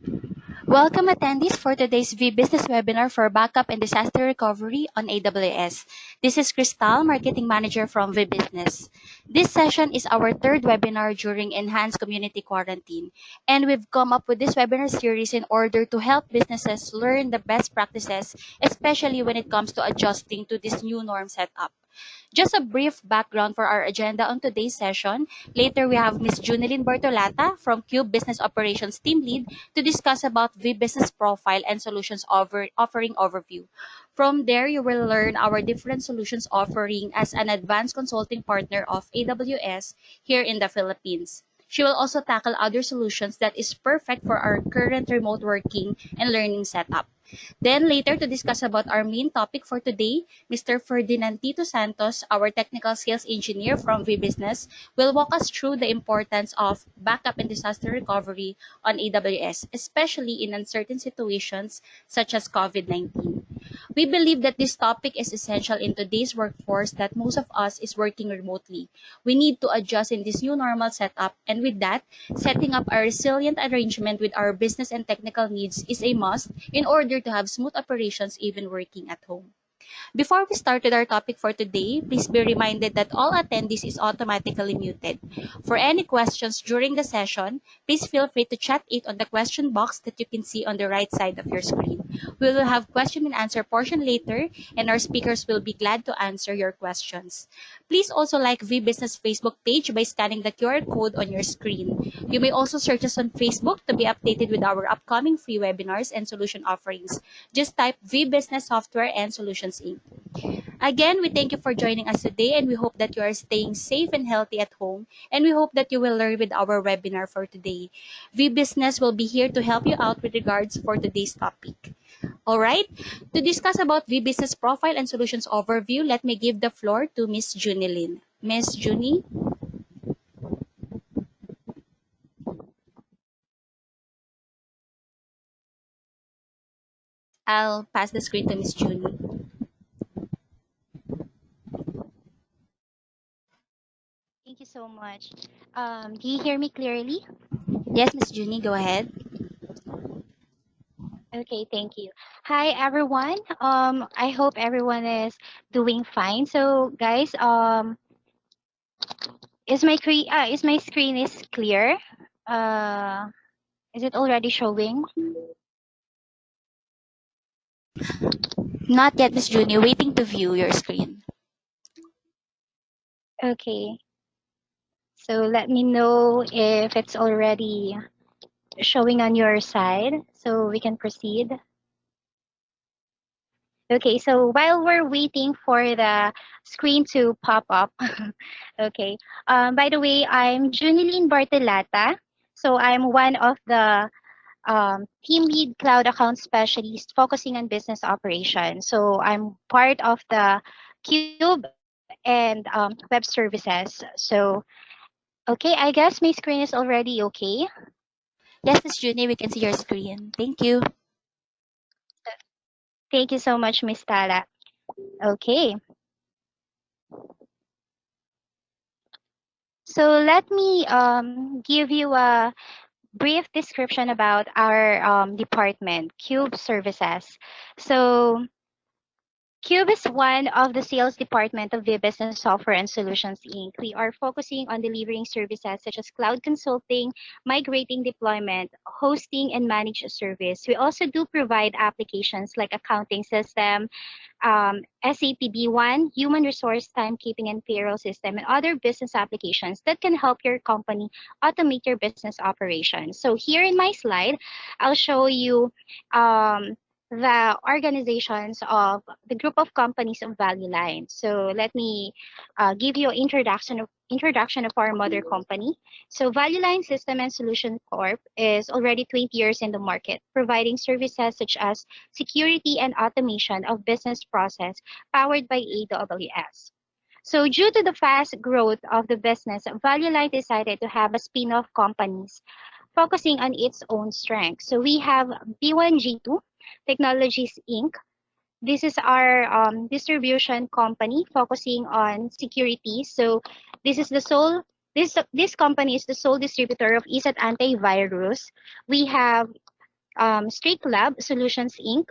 Welcome attendees for today's VBusiness webinar for Backup and Disaster Recovery on AWS. This is Crystal, Marketing Manager from VBusiness. This session is our third webinar during Enhanced Community Quarantine, and we've come up with this webinar series in order to help businesses learn the best practices, especially when it comes to adjusting to this new norm setup. Just a brief background for our agenda on today's session. Later, we have Ms. Junilyn Bertolata from Cube Business Operations Team Lead to discuss about the business profile and solutions offering overview. From there, you will learn our different solutions offering as an advanced consulting partner of AWS here in the Philippines. She will also tackle other solutions that is perfect for our current remote working and learning setup. Then later to discuss about our main topic for today, Mr. Ferdinand Tito Santos, our technical sales engineer from VBusiness, will walk us through the importance of backup and disaster recovery on AWS, especially in uncertain situations such as COVID-19. We believe that this topic is essential in today's workforce that most of us is working remotely. We need to adjust in this new normal setup, and with that, setting up a resilient arrangement with our business and technical needs is a must in order to have smooth operations even working at home. Before we start with our topic for today, please be reminded that all attendees is automatically muted. For any questions during the session, please feel free to chat it on the question box that you can see on the right side of your screen. We will have question and answer portion later, and our speakers will be glad to answer your questions. Please also like VBusiness Facebook page by scanning the QR code on your screen. You may also search us on Facebook to be updated with our upcoming free webinars and solution offerings. Just type VBusiness Software and Solutions Inc. Again, we thank you for joining us today, and we hope that you are staying safe and healthy at home, and we hope that you will learn with our webinar for today. VBusiness will be here to help you out with regards for today's topic. All right, to discuss about VBusiness profile and solutions overview, let me give the floor to Miss Junilyn. Miss Junie? I'll pass the screen to Miss Junie. Thank you so much. Do you hear me clearly? Yes, Miss Junie, go ahead. Okay, thank you. Hi everyone. I hope everyone is doing fine. So guys, is my screen is clear? Uh, is it already showing? Not yet, Miss Junie. Waiting to view your screen. Okay. So let me know if it's already showing on your side so we can proceed. Okay, so while we're waiting for the screen to pop up, okay. By the way, I'm Junilyn Bartelata. So I'm one of the team lead cloud account specialist focusing on business operations. So I'm part of the Cube and web services. So, okay, I guess my screen is already okay. Yes, Miss Junie, we can see your screen. Thank you. Thank you so much, Miss Tala. Okay. So let me give you a brief description about our department, Cube Services. So Cube is one of the sales department of VBusiness Software and Solutions Inc. We are focusing on delivering services such as cloud consulting, migrating deployment, hosting, and managed service. We also do provide applications like accounting system, SAP B1, human resource timekeeping and payroll system, and other business applications that can help your company automate your business operations. So here in my slide, I'll show you the organizations of the group of companies of Value Line. So let me give you an introduction of our mother company. So Value Line System and Solution Corp is already 20 years in the market, providing services such as security and automation of business process powered by AWS. So due to the fast growth of the business, Value Line decided to have a spin-off companies focusing on its own strengths. So we have B1G2 Technologies Inc. This is our distribution company focusing on security. So this is the sole this company is the sole distributor of ESET antivirus. We have Street Lab Solutions Inc.,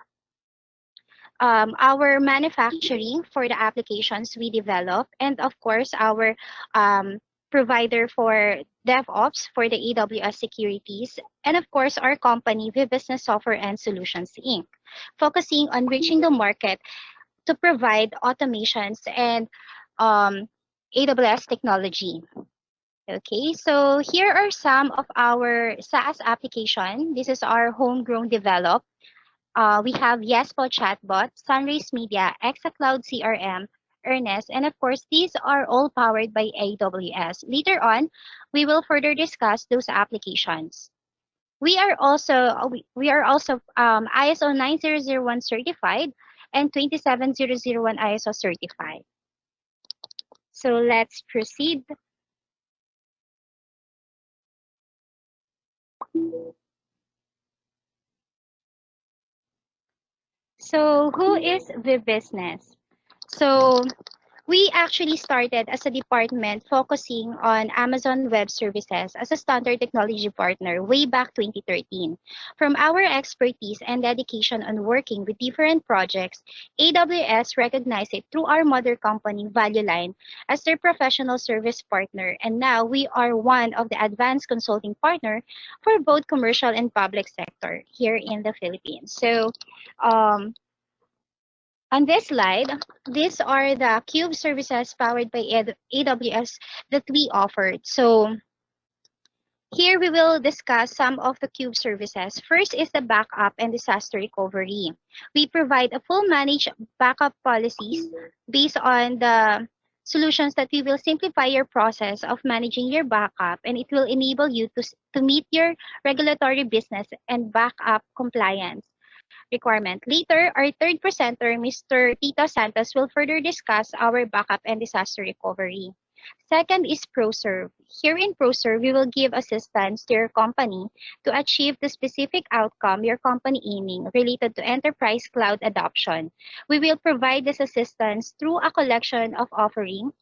our manufacturing for the applications we develop, and of course, our um, provider for DevOps for the AWS securities, and of course, our company, VBusiness Software and Solutions Inc., focusing on reaching the market to provide automations and um, AWS technology. Okay, so here are some of our SaaS application. This is our homegrown develop. We have Yespo Chatbot, Sunrise Media, ExaCloud CRM, Earnest, and of course, these are all powered by AWS. Later on, we will further discuss those applications. We are also ISO 9001 certified and 27001 ISO certified. So let's proceed. So who is the business? So we actually started as a department focusing on Amazon Web Services as a standard technology partner way back 2013. From our expertise and dedication on working with different projects, AWS recognized it through our mother company, Value Line, as their professional service partner. And now we are one of the advanced consulting partner for both commercial and public sector here in the Philippines. So um, on this slide, these are the Cube services powered by AWS that we offered. So here we will discuss some of the Cube services. First is the backup and disaster recovery. We provide a full managed backup policies based on the solutions that we will simplify your process of managing your backup, and it will enable you to meet your regulatory business and backup compliance requirement. Later, our third presenter, Mr. Tito Santos, will further discuss our backup and disaster recovery. Second is ProServe. Here in ProServe, we will give assistance to your company to achieve the specific outcome your company aiming related to enterprise cloud adoption. We will provide this assistance through a collection of offerings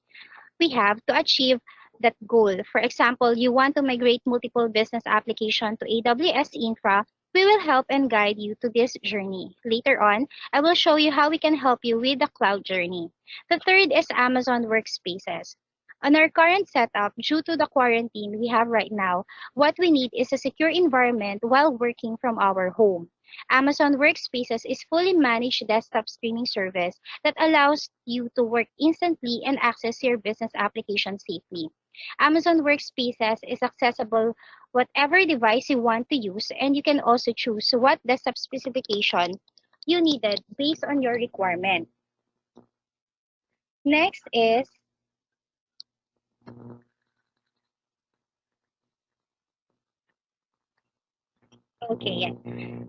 we have to achieve that goal. For example, you want to migrate multiple business applications to AWS Infra, we will help and guide you to this journey. Later on, I will show you how we can help you with the cloud journey. The third is Amazon Workspaces. On our current setup, due to the quarantine we have right now, what we need is a secure environment while working from our home. Amazon Workspaces is fully managed desktop streaming service that allows you to work instantly and access your business application safely. Amazon Workspaces is accessible whatever device you want to use, and you can also choose what desktop specification you needed based on your requirement. Next is okay.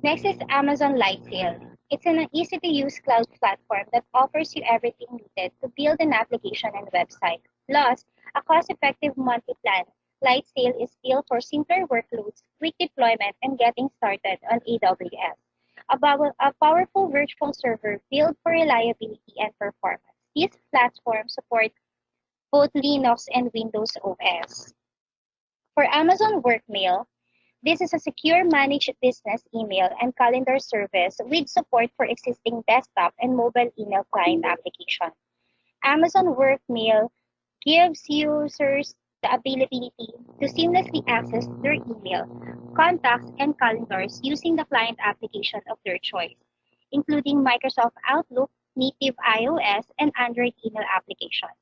Next is Amazon Lightsail. It's an easy-to-use cloud platform that offers you everything needed to build an application and website. Plus, a cost-effective monthly plan. Lightsail is built for simpler workloads, quick deployment, and getting started on AWS. A powerful virtual server built for reliability and performance. These platforms support both Linux and Windows OS. For Amazon Workmail, this is a secure managed business email and calendar service with support for existing desktop and mobile email client applications. Amazon Workmail gives users the ability to seamlessly access their email, contacts, and calendars using the client application of their choice, including Microsoft Outlook, native iOS, and Android email applications.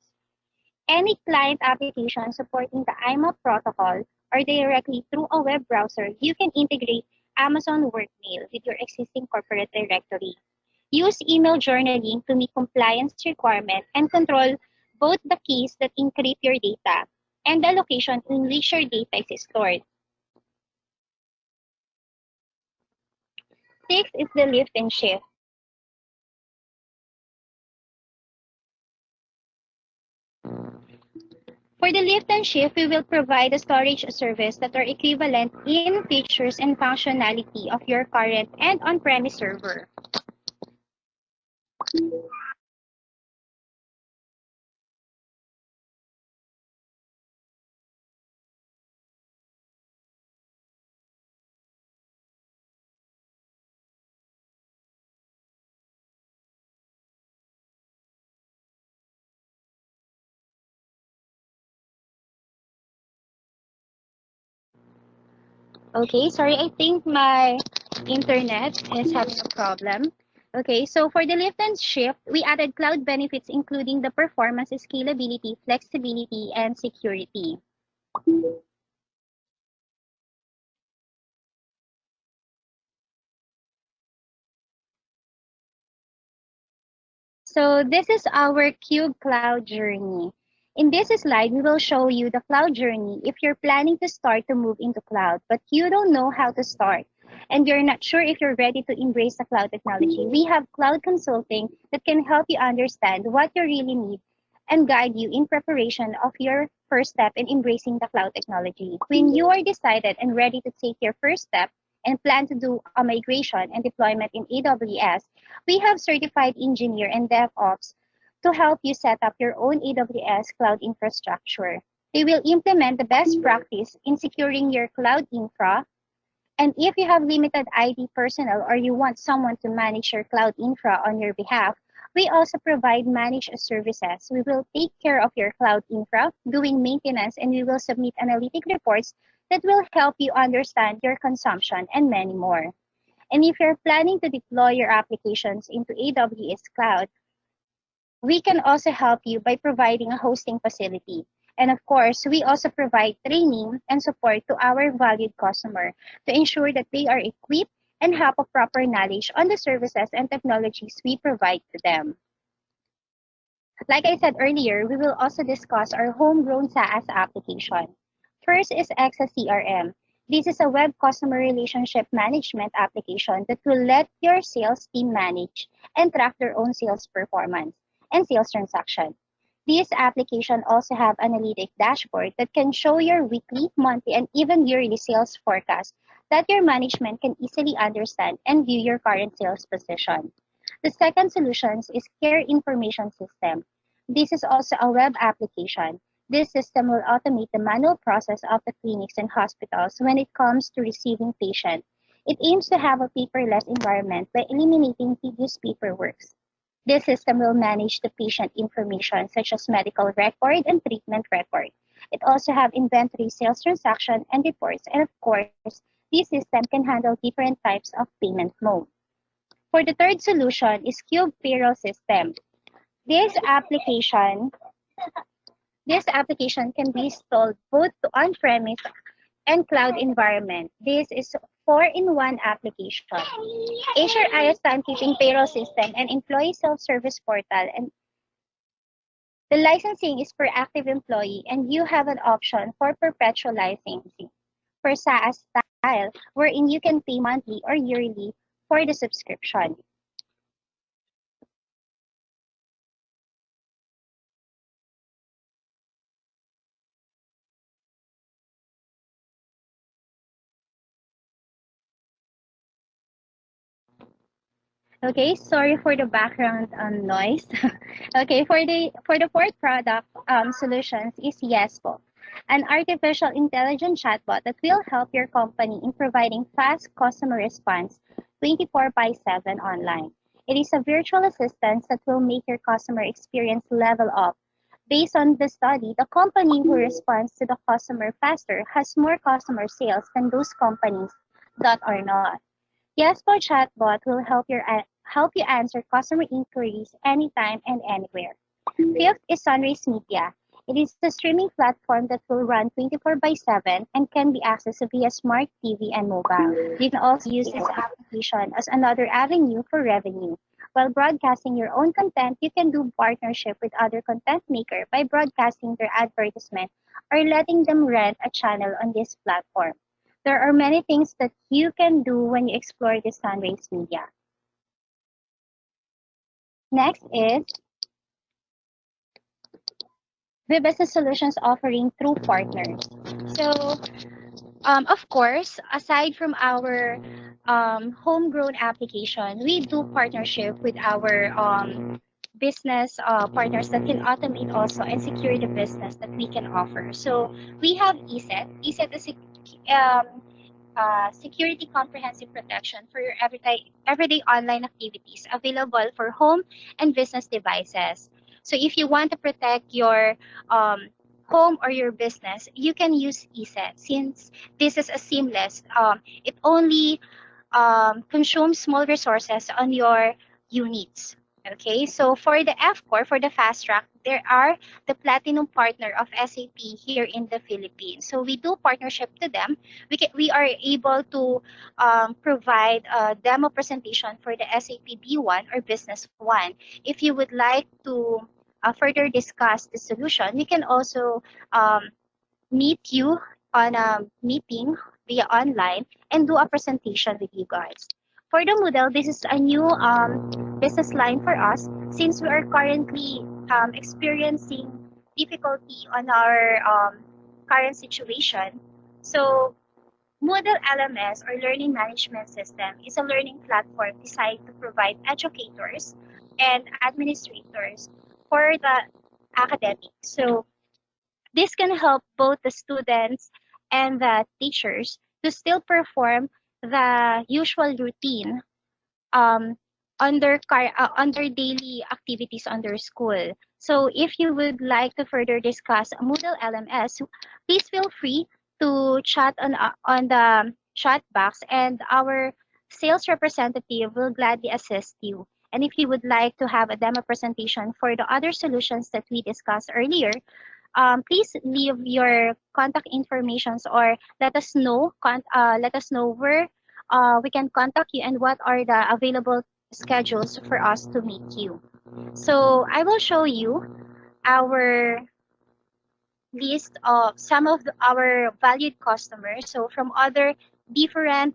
Any client application supporting the IMAP protocol or directly through a web browser, you can integrate Amazon Workmail with your existing corporate directory. Use email journaling to meet compliance requirements and control both the keys that encrypt your data and the location in which your data is stored. Six is the lift and shift. For the lift and shift, we will provide a storage service that are equivalent in features and functionality of your current and on-premise server. Okay, sorry, I think my internet is having a problem. Okay, so for the lift and shift, we added cloud benefits including the performance, scalability, flexibility, and security. So this is our Cube Cloud journey. In this slide, we will show you the cloud journey if you're planning to start to move into cloud, but you don't know how to start and you're not sure if you're ready to embrace the cloud technology. We have cloud consulting that can help you understand what you really need and guide you in preparation of your first step in embracing the cloud technology. When you are decided and ready to take your first step and plan to do a migration and deployment in AWS, we have certified engineer and DevOps to help you set up your own AWS cloud infrastructure. They will implement the best practice in securing your cloud infra. And if you have limited IT personnel or you want someone to manage your cloud infra on your behalf, we also provide managed services. We will take care of your cloud infra, doing maintenance, and we will submit analytic reports that will help you understand your consumption and many more. And if you're planning to deploy your applications into AWS Cloud, we can also help you by providing a hosting facility. And of course, we also provide training and support to our valued customer to ensure that they are equipped and have a proper knowledge on the services and technologies we provide to them. Like I said earlier, we will also discuss our homegrown SaaS application. First is Access CRM. This is a web customer relationship management application that will let your sales team manage and track their own sales performance and sales transaction. This application also have analytic dashboard that can show your weekly, monthly, and even yearly sales forecast that your management can easily understand and view your current sales position. The second solution is Care Information System. This is also a web application. This system will automate the manual process of the clinics and hospitals when it comes to receiving patients. It aims to have a paperless environment by eliminating tedious paperwork. This system will manage the patient information such as medical record and treatment record. It also have inventory, sales transaction, and reports. And of course, this system can handle different types of payment mode. For the third solution is Cube Payroll System. This application this application can be installed both to on-premise and cloud environment. This is four-in-one application. HRIS timekeeping payroll system and employee self-service portal. And the licensing is per active employee and you have an option for perpetual licensing for SaaS style wherein you can pay monthly or yearly for the subscription. Okay, sorry for the background noise. Okay, for the fourth product solutions is Yespo, an artificial intelligence chatbot that will help your company in providing fast customer response 24 by 7 online. It is a virtual assistant that will make your customer experience level up. Based on the study, the company who responds to the customer faster has more customer sales than those companies that are not. Yespo chatbot will help you answer customer inquiries anytime and anywhere. Fifth is Sunrise Media. It is a streaming platform that will run 24 by 7 and can be accessed via smart TV and mobile. You can also use this application as another avenue for revenue. While broadcasting your own content, you can do partnership with other content maker by broadcasting their advertisement or letting them rent a channel on this platform. There are many things that you can do when you explore this Sunrise Media. Next is VBusiness Solutions offering through partners. So, of course, aside from our homegrown application, we do partnership with our business partners that can automate also and secure the business that we can offer. So we have ESET. ESET is security comprehensive protection for your everyday online activities available for home and business devices. So if you want to protect your um, home or your business, you can use ESET since this is a seamless. It only consume small resources on your units. Okay, so for the F Core, for the fast track, there are the platinum partner of SAP here in the Philippines. So we do partnership to them. We are able to provide a demo presentation for the SAP B1 or Business 1. If you would like to further discuss the solution, we can also meet you on a meeting via online and do a presentation with you guys. For the Moodle, this is a new business line for us since we are currently experiencing difficulty on our current situation. So Moodle LMS or Learning Management System is a learning platform designed to provide educators and administrators for the academic. So this can help both the students and the teachers to still perform the usual routine um, under daily activities under school. So if you would like to further discuss Moodle LMS, please feel free to chat on the chat box, and our sales representative will gladly assist you. And if you would like to have a demo presentation for the other solutions that we discussed earlier, please leave your contact informations or let us know where we can contact you and what are the available schedules for us to meet you. So I will show you our list of some of our valued customers. So from other different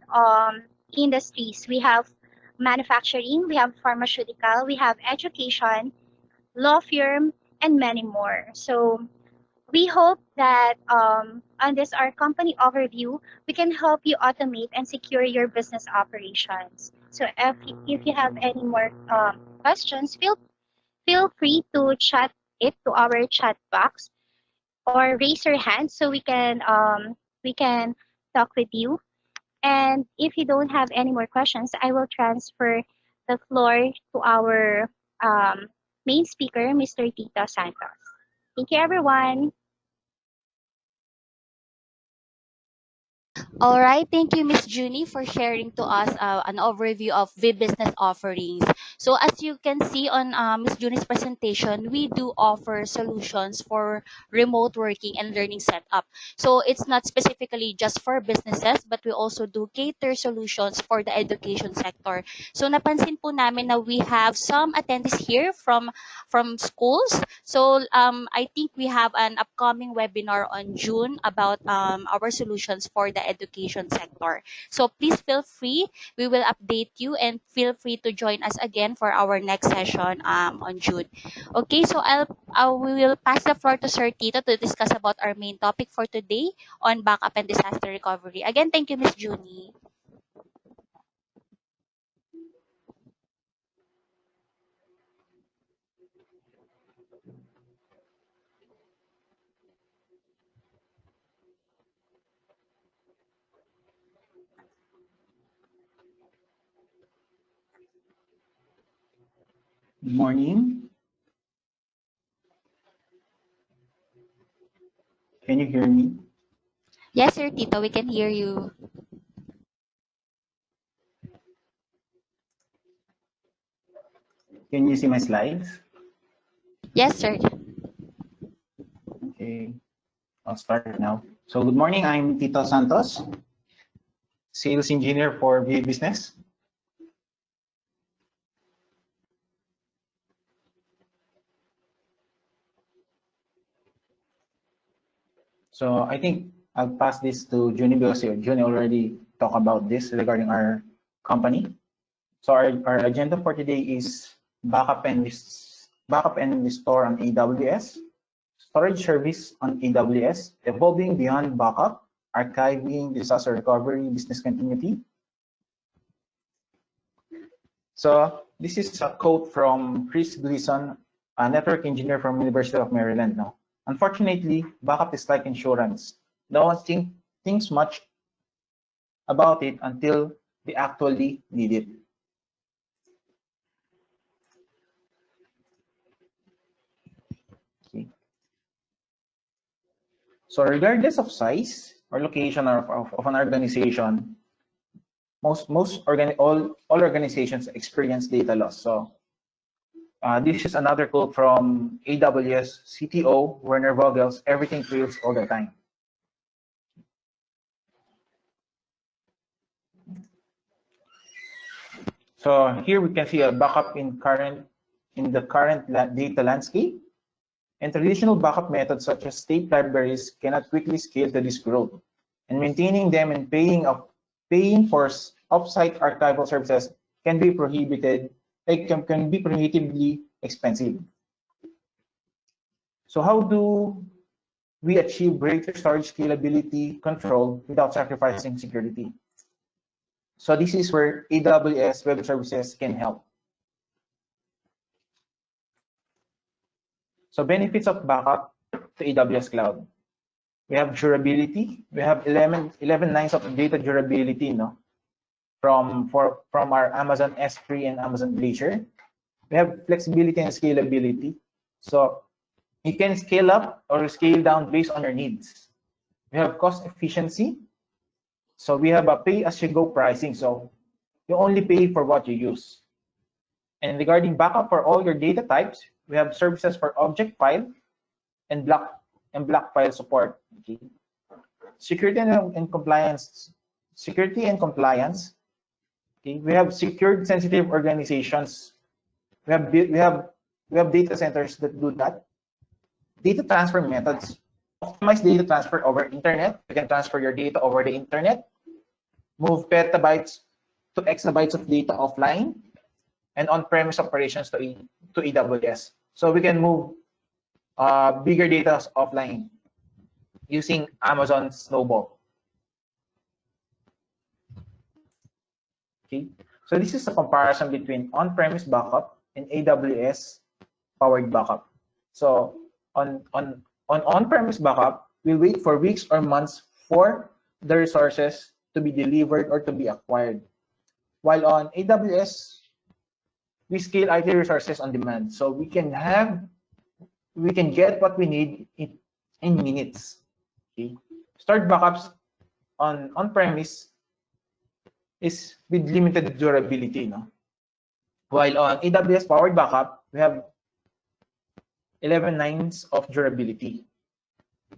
industries, we have manufacturing, we have pharmaceutical, we have education, law firm, and many more. So we hope that on this our company overview, we can help you automate and secure your business operations. So if you have any more questions, feel free to chat it to our chat box or raise your hand so we can talk with you. And if you don't have any more questions, I will transfer the floor to our main speaker, Mr. Tito Santos. Thank you, everyone. All right, thank you, Miss Junie, for sharing to us an overview of VBusiness offerings. So as you can see on Miss Junie's presentation, we do offer solutions for remote working and learning setup. So it's not specifically just for businesses, but we also do cater solutions for the education sector. So napansin po namin na we have some attendees here from schools. So I think we have an upcoming webinar on June about our solutions for the education sector. So please feel free. We will update you and feel free to join us again for our next session on June. Okay, so we will pass the floor to Sir Tito to discuss about our main topic for today on backup and disaster recovery. Again, thank you, Miss Junie. Good morning. Can you hear me? Yes, Sir Tito, we can hear you. Can you see my slides? Yes, sir. Okay, I'll start now. So good morning, I'm Tito Santos, sales engineer for VBusiness. So I think I'll pass this to Junie because Junie already talked about this regarding our company. So our agenda for today is backup and restore on AWS, storage service on AWS, evolving beyond backup, archiving, disaster recovery, business continuity. So this is a quote from Chris Gleason, a network engineer from University of Maryland. Now, unfortunately, backup is like insurance. No one thinks much about it until they actually need it. Okay. So regardless of size or location of an organization, all organizations experience data loss. So this is another quote from AWS CTO Werner Vogels: "Everything fails all the time." So here we can see a backup in the current data landscape. And traditional backup methods such as tape libraries cannot quickly scale to this growth. And maintaining them and paying for offsite archival services can be prohibitively expensive. So how do we achieve greater storage scalability control without sacrificing security? So this is where AWS Web Services can help. So benefits of backup to AWS Cloud. We have durability. We have 11 nines of data durability, no? From our Amazon S3 and Amazon Glacier. We have flexibility and scalability. So you can scale up or scale down based on your needs. We have cost efficiency. So we have a pay-as-you-go pricing. So you only pay for what you use. And regarding backup for all your data types, we have services for object file and block file support. Okay. Security and compliance. Okay. We have secured sensitive organizations. We have data centers that do that. Data transfer methods. Optimize data transfer over internet. You can transfer your data over the internet. Move petabytes to exabytes of data offline, and on-premise operations to AWS. So we can move bigger data offline using Amazon Snowball. Okay, so this is a comparison between on-premise backup and AWS powered backup. So on on-premise backup, we wait for weeks or months for the resources to be delivered or to be acquired. While on AWS, we scale IT resources on demand. So we can get what we need in minutes. Okay. Stored backups on-premise is with limited durability, no? While on AWS powered backup, we have 11 nines of durability.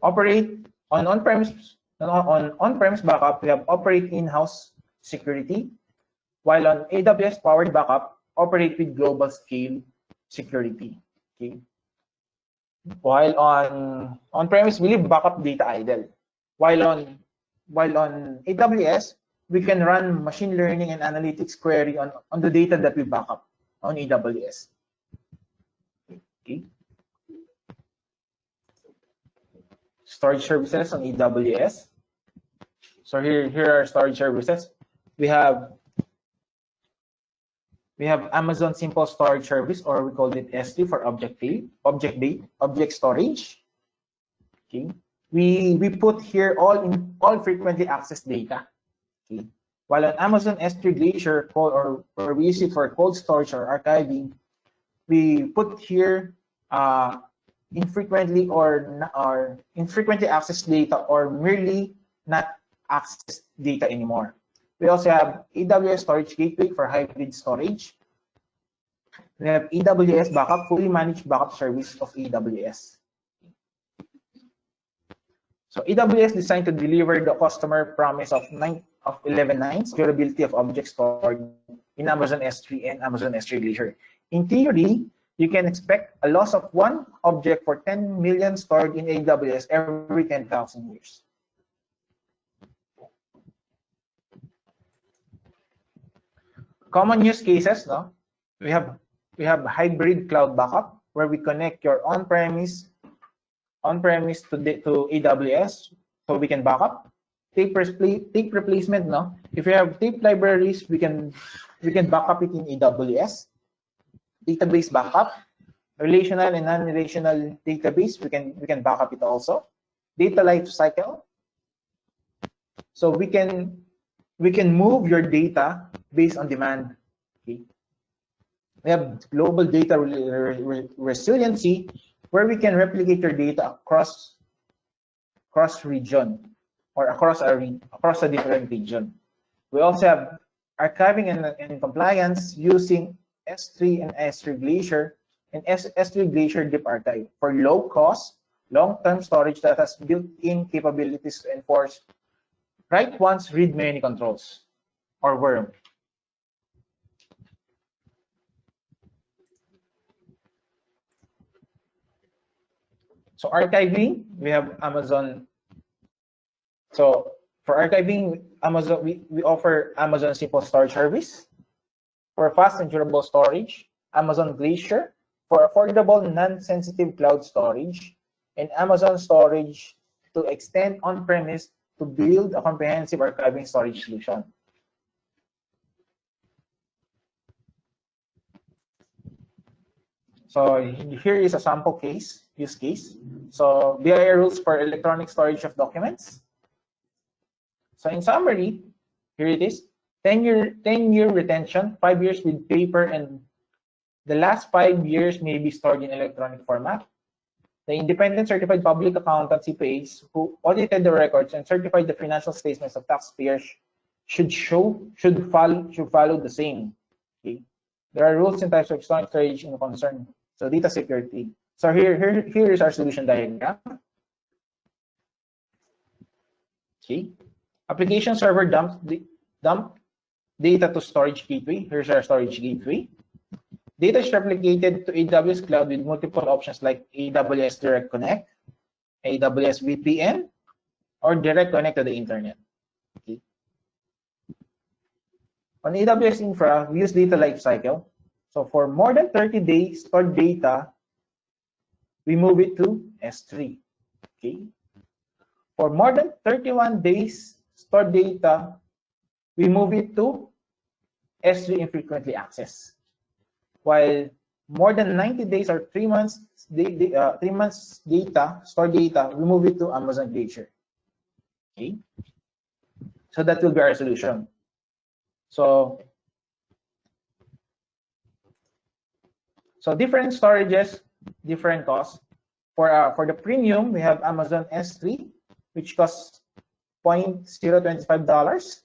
Operate on on-premise backup, we have operate in-house security, while on AWS powered backup, operate with global scale security. Okay. While on-premise, we leave backup data idle. While on AWS, we can run machine learning and analytics query on the data that we backup on AWS. Okay. Storage services on AWS. So here are storage services. We have Amazon Simple Storage Service, or we call it S3 for object storage. Okay. We put here all frequently accessed data. Okay. While on Amazon S3 Glacier, or we use it for cold storage or archiving, we put here infrequently accessed data, or merely not accessed data anymore. We also have AWS Storage Gateway for hybrid storage. We have AWS Backup, fully managed backup service of AWS. So AWS designed to deliver the customer promise of 11 nines durability of objects stored in Amazon S3 and Amazon S3 Glacier. In theory, you can expect a loss of one object for 10 million stored in AWS every 10,000 years. Common use cases, no? We have hybrid cloud backup, where we connect your on-premise to AWS, so we can backup. Tape replacement, no? If you have tape libraries, we can backup it in AWS. Database backup, relational and non-relational database, we can backup it also. Data life cycle, so we can move your data based on demand. Okay. We have global data resiliency, where we can replicate your data across cross-region or across a different region. We also have archiving and compliance using S3 and S3 Glacier and S3 Glacier Deep Archive for low-cost, long-term storage that has built-in capabilities to enforce write once, read many controls, or worm. So archiving, we have Amazon. So for archiving, Amazon, we offer Amazon Simple Storage Service. For fast and durable storage, Amazon Glacier. For affordable, non-sensitive cloud storage, and Amazon Storage to extend on-premise to build a comprehensive archiving storage solution. So here is a sample use case. So BIR rules for electronic storage of documents. So in summary, here it is. 10-year retention, 5 years with paper, and the last 5 years may be stored in electronic format. The independent certified public accountants, CPAs, who audited the records and certified the financial statements of taxpayers should follow the same. Okay. There are rules and types of electronic storage in concern. So data security. So here is our solution diagram. Okay. Application server dump data to storage gateway. Here's our storage gateway. Data is replicated to AWS Cloud with multiple options like AWS Direct Connect, AWS VPN, or Direct Connect to the Internet. Okay. On AWS Infra, we use data lifecycle. So for more than 30 days stored data, we move it to S3. Okay. For more than 31 days stored data, we move it to S3 infrequently accessed. While more than 90 days or 3 months, 3 months data, stored data, we move it to Amazon Glacier. Okay. So that will be our solution. So different storages, different costs. For the premium, we have Amazon S3, which costs $0.025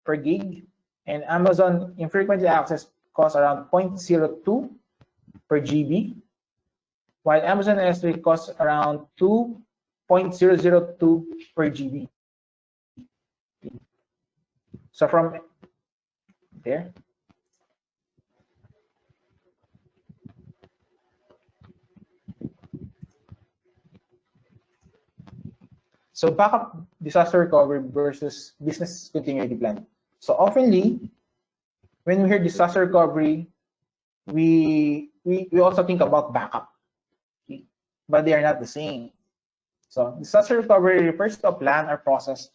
per gig, and Amazon infrequently accessed costs around $0.02 per GB, while Amazon S3 costs around $2.002 per GB. So from there. So backup disaster recovery versus business continuity plan. So oftenly, when we hear disaster recovery, we also think about backup, okay? But they are not the same. So disaster recovery refers to a plan or process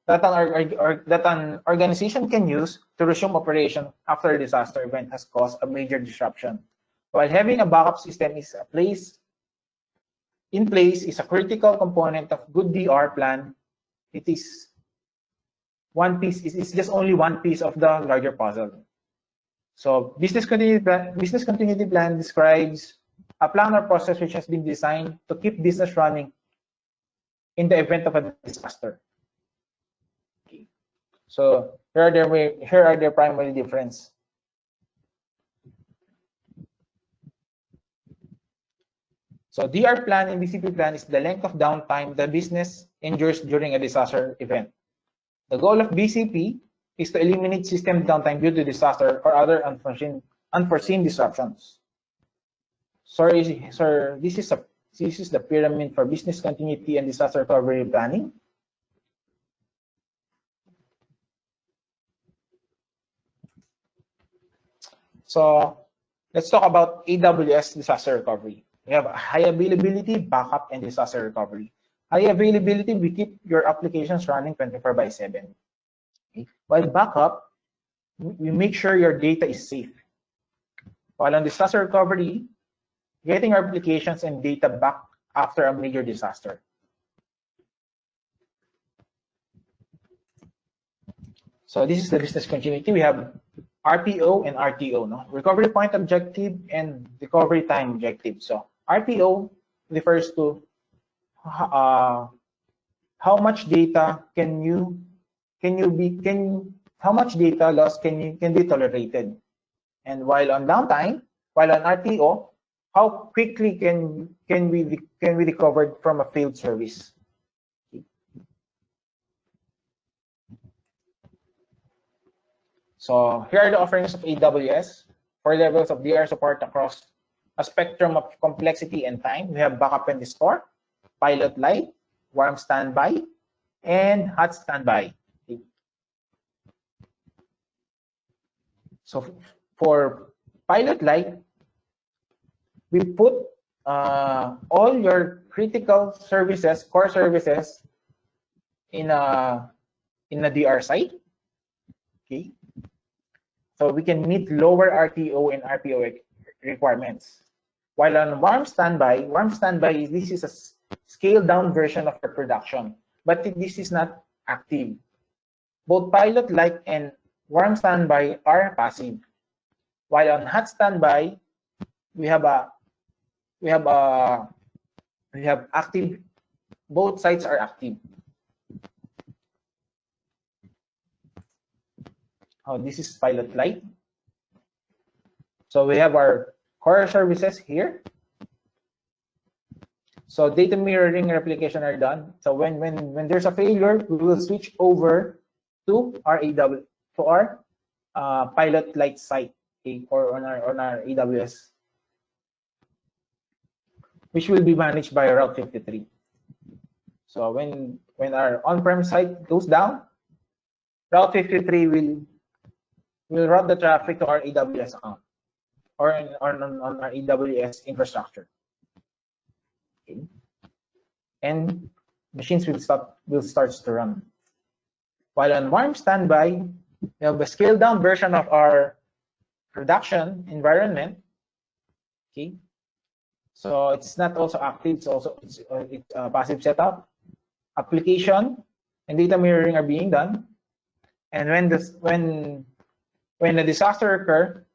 that an organization can use to resume operation after a disaster event has caused a major disruption. While having a backup system in place is a critical component of good DR plan, it is one piece. It's just only one piece of the larger puzzle. So business continuity plan describes a plan or process which has been designed to keep business running in the event of a disaster. Okay. So here are their primary difference. So DR plan and BCP plan is the length of downtime the business endures during a disaster event. The goal of BCP is to eliminate system downtime due to disaster or other unforeseen disruptions. Sorry, sir, this is the pyramid for business continuity and disaster recovery planning. So let's talk about AWS Disaster Recovery. We have high availability, backup, and disaster recovery. High availability, we keep your applications running 24/7. Okay. While backup, we make sure your data is safe. While on disaster recovery, getting our applications and data back after a major disaster. So this is the business continuity. We have RPO and RTO, no? Recovery point objective and recovery time objective. So RPO refers to how much data how much data loss can be tolerated, and while on downtime, while on RTO, how quickly can we recover from a failed service. So here are the offerings of AWS. 4 levels of DR support across a spectrum of complexity and time. We have backup and restore, pilot light, warm standby, and hot standby. So for pilot light, we put all your critical services, core services, in a DR site. Okay. So we can meet lower RTO and RPO requirements. While on warm standby this is a scaled down version of the production, but this is not active. Both pilot light and warm standby are passive. While on hot standby, we have active. Both sites are active. Oh, this is pilot light. So we have our core services here. So data mirroring and replication are done. So when there's a failure, we will switch over to our pilot light site, okay, or on our AWS, which will be managed by Route 53. So when our on-prem site goes down, Route 53 will route the traffic to our AWS account or on our AWS infrastructure. Okay. And machines will start to run. While on warm standby, we have a scaled down version of our production environment. Okay. So it's not also active, it's a passive setup. Application and data mirroring are being done. And when a disaster occurs,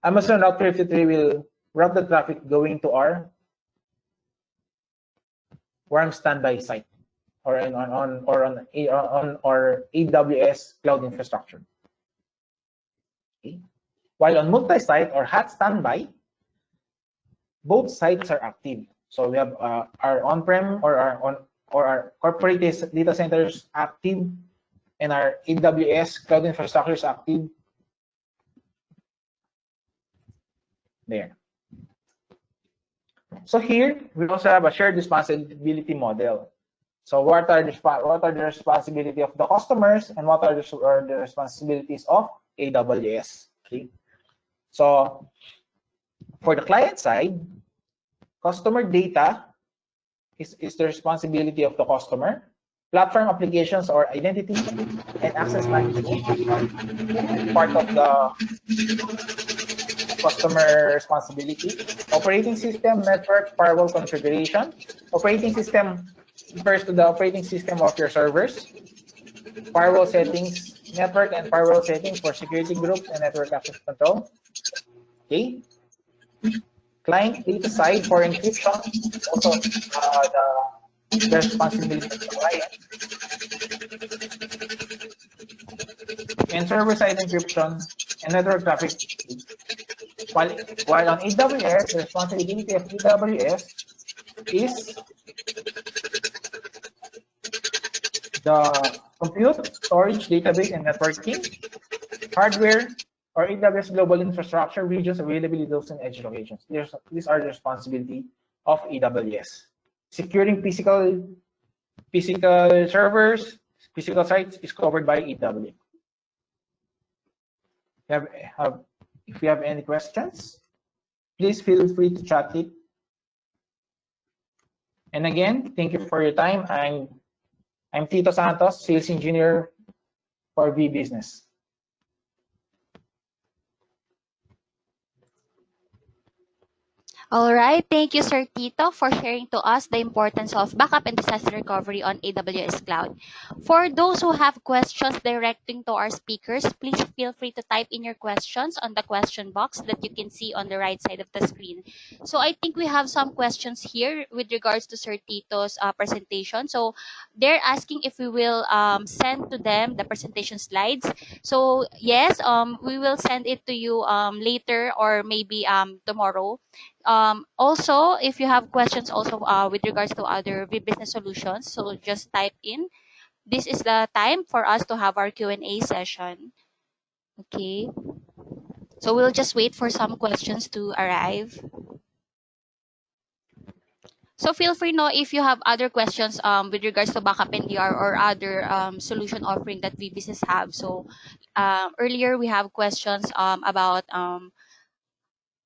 Amazon Route 53 will route the traffic going to our warm standby site or on our AWS cloud infrastructure. Okay. While on multi-site or hot standby, both sites are active. So we have our on-prem or our corporate data centers active, and our AWS cloud infrastructure is active. There. So here we also have a shared responsibility model. So what are the responsibility of the customers and what are the responsibilities of AWS? Okay. So for the client side, customer data is the responsibility of the customer. Platform applications or identity and access management are part of the customer responsibility. Operating system, network, firewall configuration. Operating system refers to the operating system of your servers. Firewall settings, network and firewall settings for security groups and network access control. Okay. Client data side for encryption, also the responsibility of the client. And server-side encryption and network traffic. While on AWS, the responsibility of AWS is the compute, storage, database, and networking, hardware, or AWS global infrastructure, regions, availability, and edge locations. These are the responsibility of AWS. Securing physical servers, physical sites is covered by AWS. If you have any questions, please feel free to chat it. And again, thank you for your time. I'm Tito Santos, Sales Engineer for VBusiness. All right. Thank you, Sir Tito, for sharing to us the importance of backup and disaster recovery on AWS Cloud. For those who have questions directing to our speakers, please feel free to type in your questions on the question box that you can see on the right side of the screen. So I think we have some questions here with regards to Sir Tito's presentation. So they're asking if we will send to them the presentation slides. So yes, we will send it to you later or maybe tomorrow. Also, if you have questions also with regards to other business solutions, so just type in. This is the time for us to have our Q&A session. Okay. So we'll just wait for some questions to arrive. So feel free no if you have other questions with regards to backup NDR or other solution offering that VBusiness have. So earlier we have questions about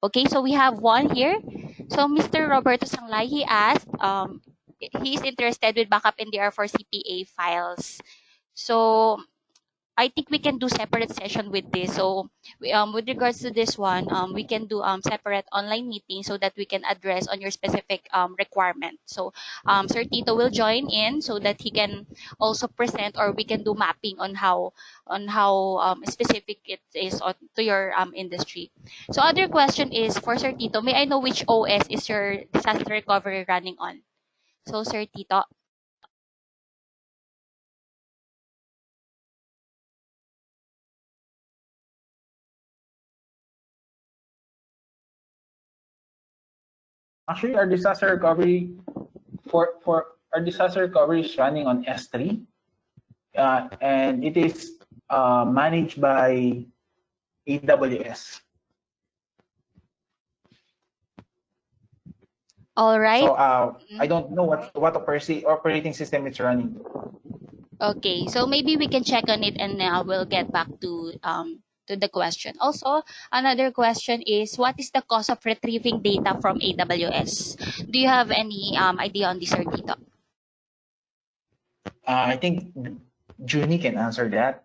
okay, so we have one here. So Mr. Roberto Sanglay, he asked, he's interested with backup NDR for CPA files. So I think we can do separate session with this. So with regards to this one, we can do separate online meeting so that we can address on your specific requirement. So Sir Tito will join in so that he can also present or we can do mapping on how specific it is to your industry. So other question is for Sir Tito, may I know which OS is your disaster recovery running on? So Sir Tito. Actually, our disaster recovery for our disaster recovery is running on S3, and it is managed by AWS. All right. So I don't know what operating system it's running. Okay, so maybe we can check on it and we'll get back to the question. Also, another question is what is the cost of retrieving data from AWS? Do you have any idea on this, Sir Tito? I think Junie can answer that.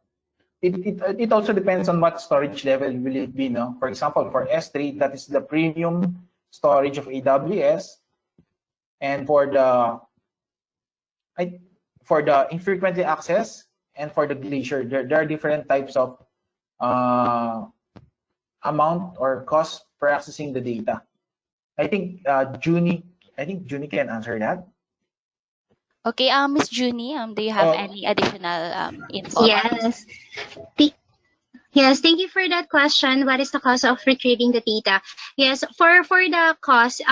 It also depends on what storage level will it be. No, for example, for S3, that is the premium storage of AWS, and for the infrequently access and for the Glacier, there are different types of amount or cost for accessing the data. I think Junie can answer that. Okay, Miss Junie, do you have any additional info? Yes. Yes, thank you for that question. What is the cost of retrieving the data? Yes, for the cost,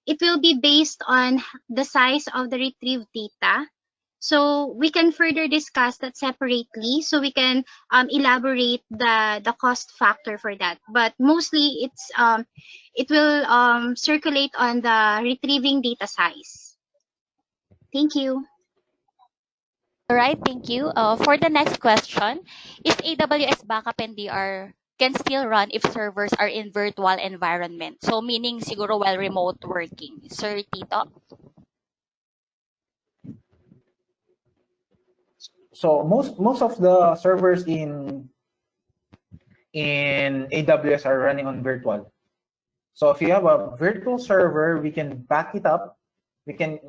it will be based on the size of the retrieved data. So we can further discuss that separately. So we can elaborate the cost factor for that. But mostly it will circulate on the retrieving data size. Thank you. All right, thank you. For the next question, is AWS backup NDR can still run if servers are in virtual environment? So meaning siguro while remote working. Sir Tito? So most of the servers in AWS are running on virtual. So if you have a virtual server, we can back it up. We can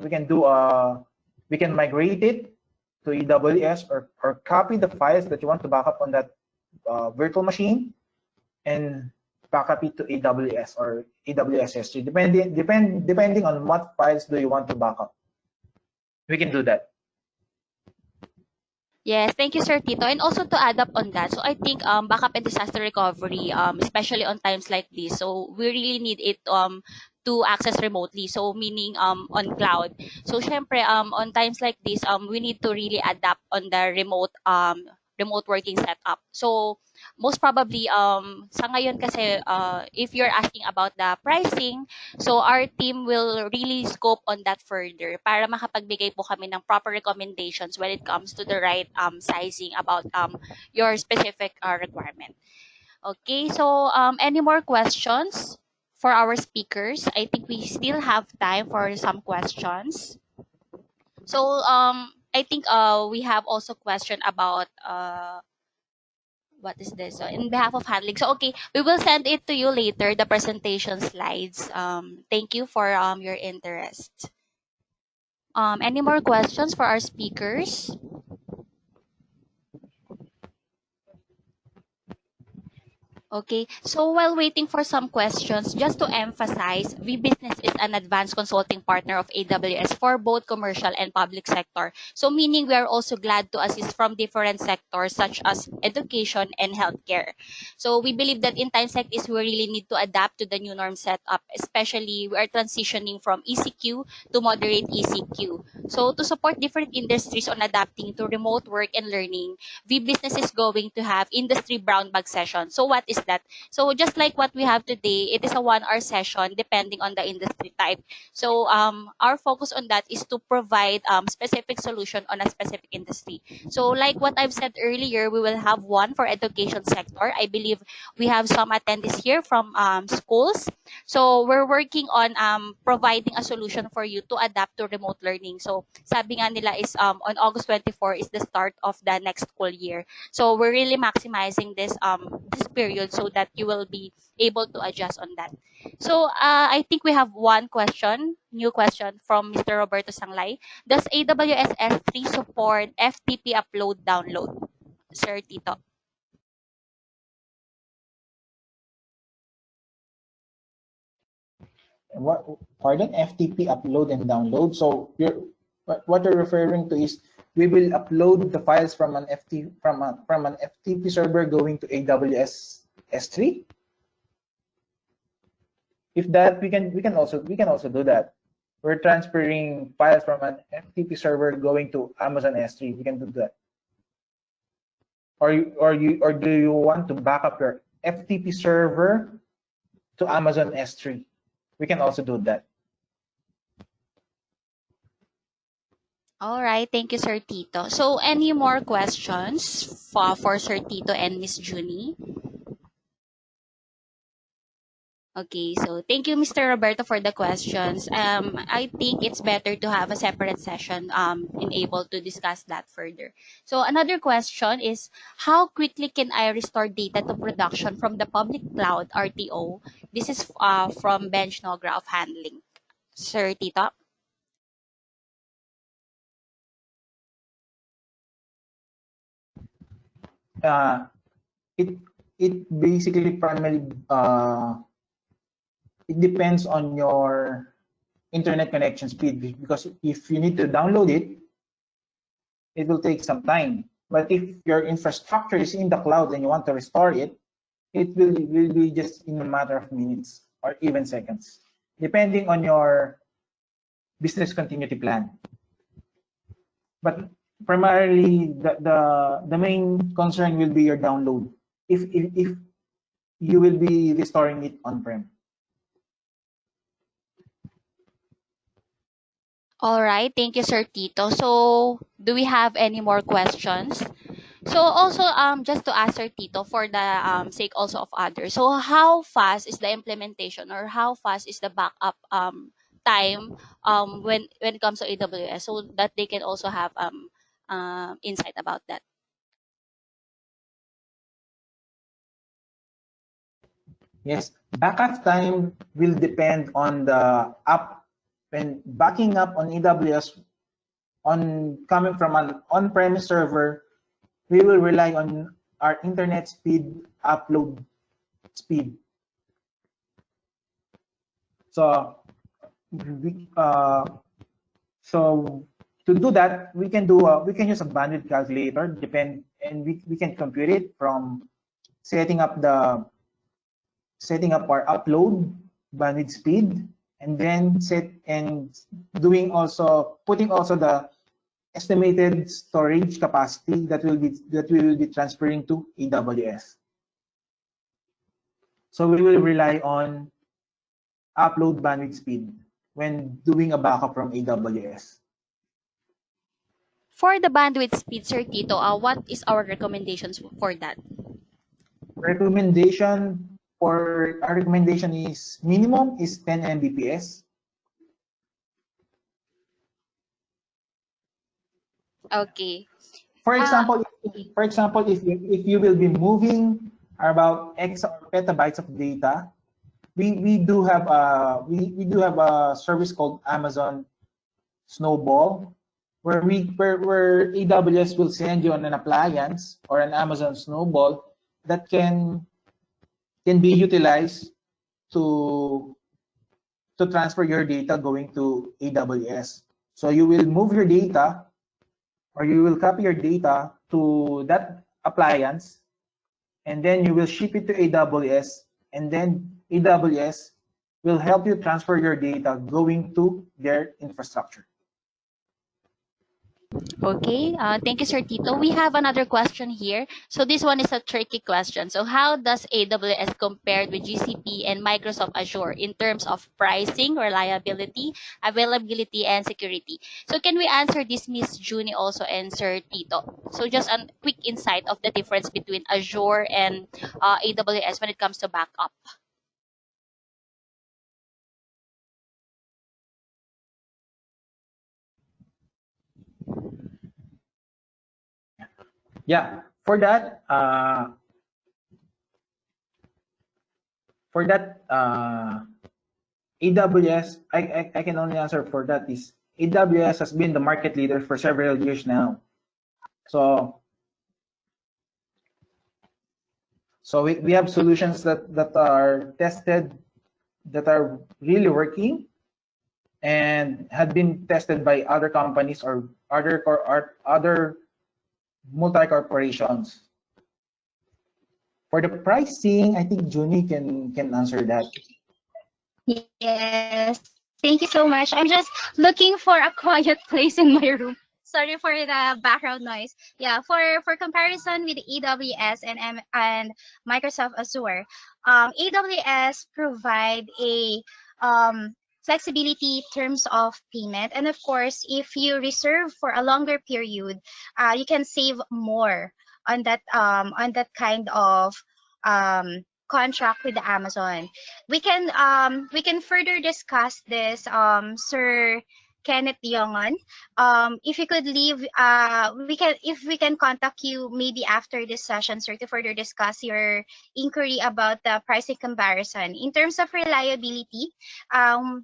migrate it to AWS or copy the files that you want to back up on that virtual machine and back up it to AWS or AWS S3, depending on what files do you want to back up. We can do that. Yes, thank you, Sir Tito. And also to add up on that, so I think backup and disaster recovery, especially on times like this, so we really need it to access remotely. So meaning on cloud. So syempre on times like this, we need to really adapt on the remote working setup. So most probably sa ngayon kasi if you're asking about the pricing, so our team will really scope on that further para makapagbigay po kami ng proper recommendations when it comes to the right sizing about your specific requirement. Okay, so any more questions for our speakers? I think we still have time for some questions. So I think we have also question about what is this? So in behalf of handling. So okay, we will send it to you later, the presentation slides. Thank you for your interest. Any more questions for our speakers? Okay, so while waiting for some questions, just to emphasize, VBusiness is an advanced consulting partner of AWS for both commercial and public sector. So meaning we are also glad to assist from different sectors such as education and healthcare. So we believe that in times like this, we really need to adapt to the new norm setup, especially we are transitioning from ECQ to moderate ECQ. So to support different industries on adapting to remote work and learning, VBusiness is going to have industry brown bag session. So what is that? So just like what we have today, it is a 1 hour session depending on the industry type. So our focus on that is to provide specific solution on a specific industry. So like what I've said earlier, we will have one for education sector. I believe we have some attendees here from schools. So we're working on providing a solution for you to adapt to remote learning. So sabi nga nila is on August 24 is the start of the next school year. So we're really maximizing this period so that you will be able to adjust on that. So I think we have one question, new question from Mr. Roberto Sanglay. Does AWS S3 support FTP upload download? Sir Tito. What, pardon, FTP upload and download. So what you're referring to is we will upload the files from an FTP server going to AWS S3. If that we can also do that. We're transferring files from an FTP server going to Amazon S3. We can do that. Or do you want to back up your FTP server to Amazon S3? We can also do that. All right, thank you, Sir Tito. So any more questions for Sir Tito and Miss Junie? Okay, so thank you, Mr. Roberto, for the questions. I think it's better to have a separate session in able to discuss that further. So another question is, how quickly can I restore data to production from the public cloud RTO? This is from Bench Nogra of Handling. Sir Tito? It basically primarily it depends on your internet connection speed, because if you need to download it, it will take some time. But if your infrastructure is in the cloud and you want to restore it, it will be just in a matter of minutes or even seconds, depending on your business continuity plan. But primarily, the main concern will be your download. If you will be restoring it on-prem. All right, thank you, Sir Tito. So do we have any more questions? So also just to ask Sir Tito for the sake also of others. So how fast is the implementation or how fast is the backup time when it comes to AWS, so that they can also have insight about that? Yes, backup time will depend on the app. When backing up on AWS, coming from an on-premise server, we will rely on our internet speed, upload speed. So to do that, we can use a bandwidth calculator, and we can compute it from setting up our upload bandwidth speed, and then putting also the estimated storage capacity that we will be transferring to AWS. So we will rely on upload bandwidth speed when doing a backup from AWS. For the bandwidth speed, Sir Tito, what is our recommendations for that? Our recommendation is minimum is 10 Mbps. Okay. For example, for example, if you will be moving about X or petabytes of data, we do have a service called Amazon Snowball, where AWS will send you on an appliance or an Amazon Snowball that can be utilized to transfer your data going to AWS. So you will move your data, or you will copy your data to that appliance, and then you will ship it to AWS, and then AWS will help you transfer your data going to their infrastructure. Okay, thank you, Sir Tito. We have another question here. So this one is a tricky question. So how does AWS compare with GCP and Microsoft Azure in terms of pricing, reliability, availability, and security? So can we answer this, Miss Junie, also, and Sir Tito? So just a quick insight of the difference between Azure and AWS when it comes to backup. Yeah, for that, AWS, I can only answer for that is AWS has been the market leader for several years now. So we have solutions that are tested, that are really working, and had been tested by other companies or other multi corporations. For the pricing, I think Junie can answer that. Yes, thank you so much. I'm just looking for a quiet place in my room. Sorry for the background noise. Yeah, for comparison with AWS and Microsoft Azure, AWS provide a flexibility terms of payment, and of course, if you reserve for a longer period, you can save more on that kind of contract with Amazon. We can further discuss this, Sir Kenneth Diongon. If you could leave, we can contact you maybe after this session, sir, to further discuss your inquiry about the pricing comparison. In terms of reliability,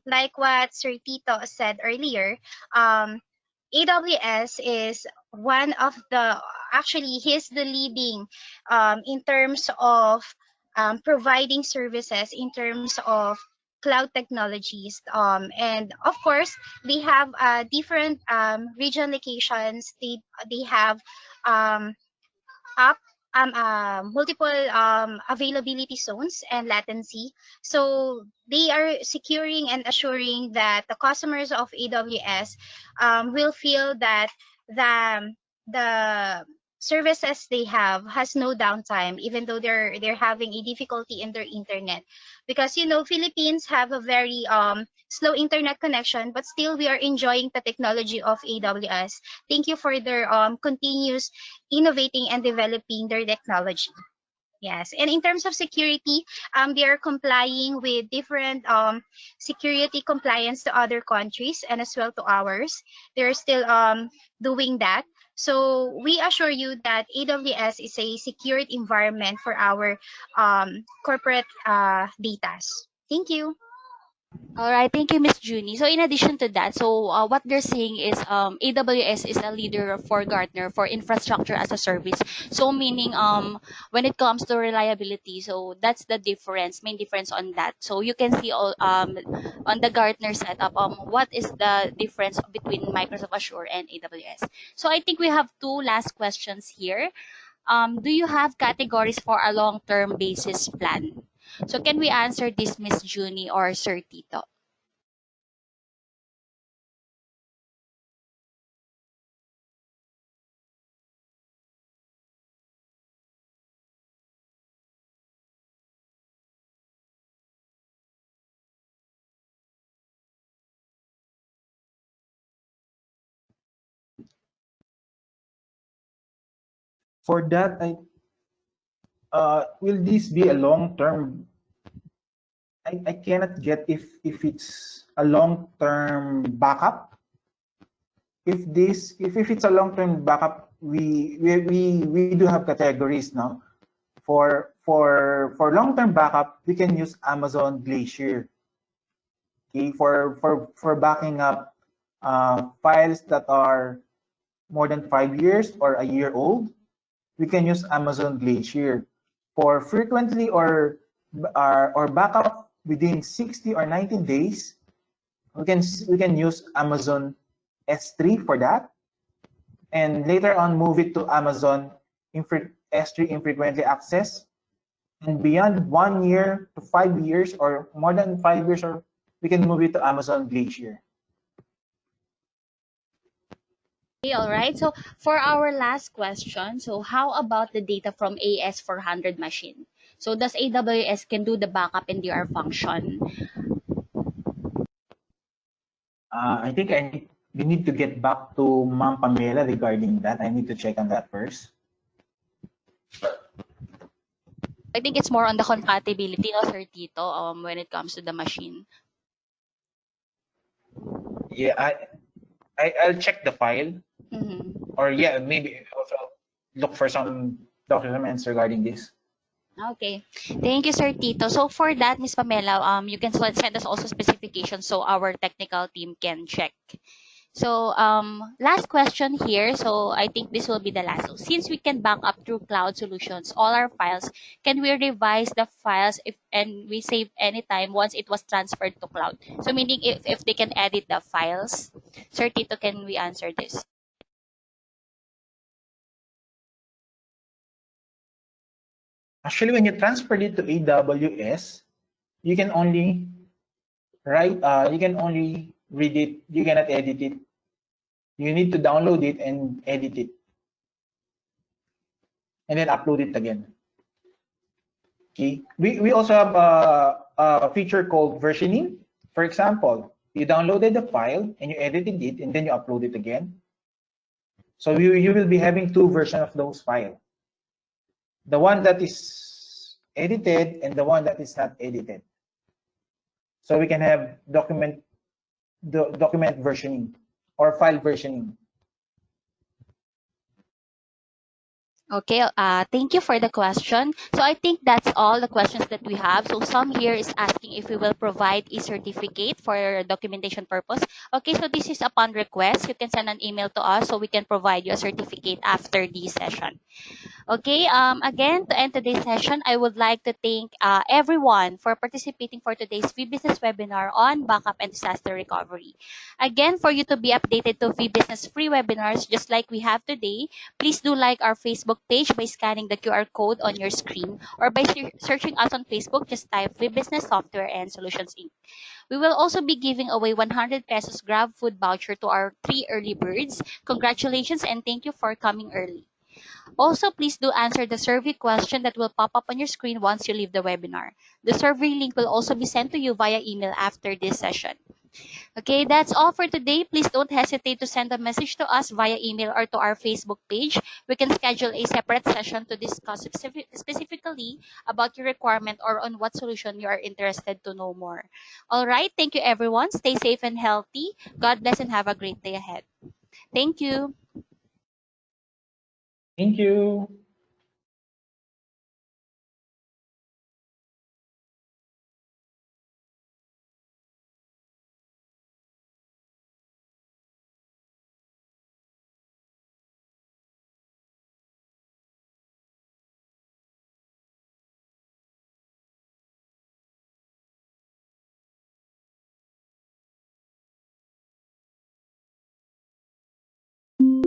like what Sir Tito said earlier, AWS is one of the, actually he's the leading in terms of providing services in terms of cloud technologies, and of course they have different region locations. They have um, up multiple availability zones and latency. So they are securing and assuring that the customers of AWS will feel that the services they have has no downtime, even though they're having a difficulty in their internet, because Philippines have a very slow internet connection, but still we are enjoying the technology of AWS. Thank you for their continuous innovating and developing their technology. Yes, and in terms of security, they are complying with different security compliance to other countries and as well to ours. They're still doing that. So we assure you that AWS is a secured environment for our corporate data. Thank you. All right, thank you, Miss Junie. So in addition to that, what they're saying is AWS is a leader for Gartner for infrastructure as a service. So meaning when it comes to reliability, so that's the difference, main difference on that. So you can see all on the Gartner setup what is the difference between Microsoft Azure and AWS. So I think we have two last questions here. Do you have categories for a long-term basis plan? So can we answer this, Miss Junie or Sir Tito? For that, will this be a long term? I cannot get if it's a long term backup. If it's a long term backup, we do have categories now. For long-term backup, we can use Amazon Glacier. Okay, for backing up files that are more than 5 years or a year old, we can use Amazon Glacier. For frequently or backup within 60 or 90 days, we can use Amazon S3 for that, and later on move it to Amazon S3 infrequently access, and beyond 1 year to 5 years or more than 5 years, or we can move it to Amazon Glacier. Okay, all right. So for our last question, so how about the data from AS400 machine? So does AWS can do the backup in DR function? I think we need to get back to Ma'am Pamela regarding that. I need to check on that first. I think it's more on the compatibility, no, Sir Tito, when it comes to the machine. Yeah, I'll check the file. Mm-hmm. Or yeah, maybe also look for some documents regarding this. Okay. Thank you, Sir Tito. So for that, Ms. Pamela, you can send us also specifications so our technical team can check. So last question here. So I think this will be the last. So since we can back up through cloud solutions, all our files, can we revise the files and we save anytime once it was transferred to cloud? So meaning if they can edit the files. Sir Tito, can we answer this? Actually, when you transfer it to AWS, you can only you can only read it. You cannot edit it. You need to download it and edit it, and then upload it again. Okay. We also have a feature called versioning. For example, you downloaded the file and you edited it, and then you upload it again. So you will be having two versions of those files. The one that is edited and the one that is not edited. So we can have document versioning or file versioning. Okay, thank you for the question. So I think that's all the questions that we have. So some here is asking if we will provide a certificate for documentation purpose. Okay, so this is upon request. You can send an email to us so we can provide you a certificate after the session. Okay, again, to end today's session, I would like to thank everyone for participating for today's VBusiness webinar on backup and disaster recovery. Again, for you to be updated to VBusiness free webinars just like we have today, please do like our Facebook page by scanning the QR code on your screen, or by searching us on Facebook, just type VBusiness Software and Solutions Inc. We will also be giving away 100 pesos Grab food voucher to our 3 early birds. Congratulations and thank you for coming early. Also, please do answer the survey question that will pop up on your screen once you leave the webinar. The survey link will also be sent to you via email after this session. Okay, that's all for today. Please don't hesitate to send a message to us via email or to our Facebook page. We can schedule a separate session to discuss specifically about your requirement or on what solution you are interested to know more. All right, thank you everyone. Stay safe and healthy. God bless and have a great day ahead. Thank you. Thank you.